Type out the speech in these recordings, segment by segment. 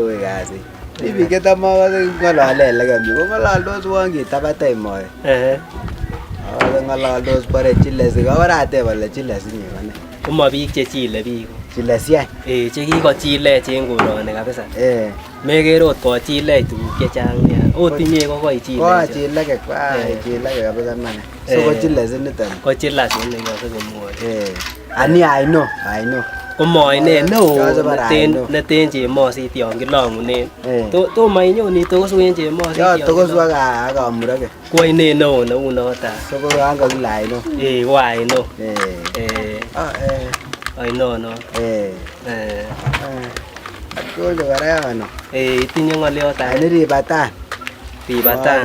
Ui kasi. Bibi kita mau ngolole lekem ko ngololdos uon kitabatei moe. Ngololdos bore chilesi kabarate bole chilesi ni kone. Komo biik che chile biik. Chilesian. Che kikochilech en koroni kabisa. Mekere ot kochilech tuguk chechang nia. Ot inye ko koichilech. Kochileke chileke kabisa man. So ko chilesi niton. Ko chilesi ni kosikemwoe. Ani I know. Komoine neo neten chemosit yon kilong'unen. Tomo inyoni tokosu en chemosit. Tokosu ak kamuroke. Ko ainet neo neu noton. So ko yan kakile aino. Ko aino. Aino no. Konyo kora yono. Itinye ng'olyot age. Ani ribatan. Ribatan.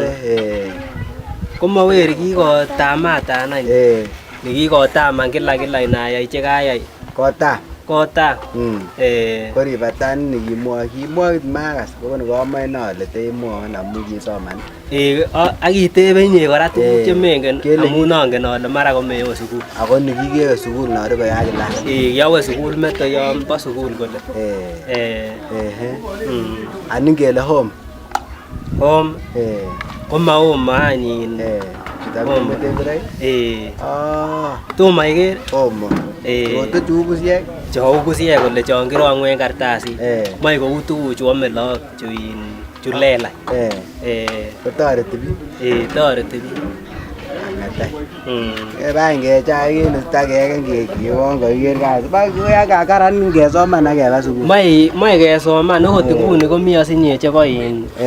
Komoweri kikotamatan any. Nikikotaman kila inayai chekayai. Kota. Ko ribatan nikimwoe makas ko komoe nole temwoe amun kisoman. Ak itebe inye kora tuguk chemengen amun angen ale mara komewe sukul. Ako nikikewe sukul nori koyai kilas. Kiawe sukul meto yon bo sukul kole. Ani ngele home. Home. Koma home anyin. Tomo iker. Home. Koto cheu busiek. Cheu busiek kole chon kirong'u en kartasit. Moe kou tuguchu ame lagok chu lelach. Kotoreti biik. Toreti biik. Kebany kechai kinista keken kiwon koiker kasi. Bakoi kakaran kesoman ak keba sukul. Moe kesoman okot nguni komi osinye chebo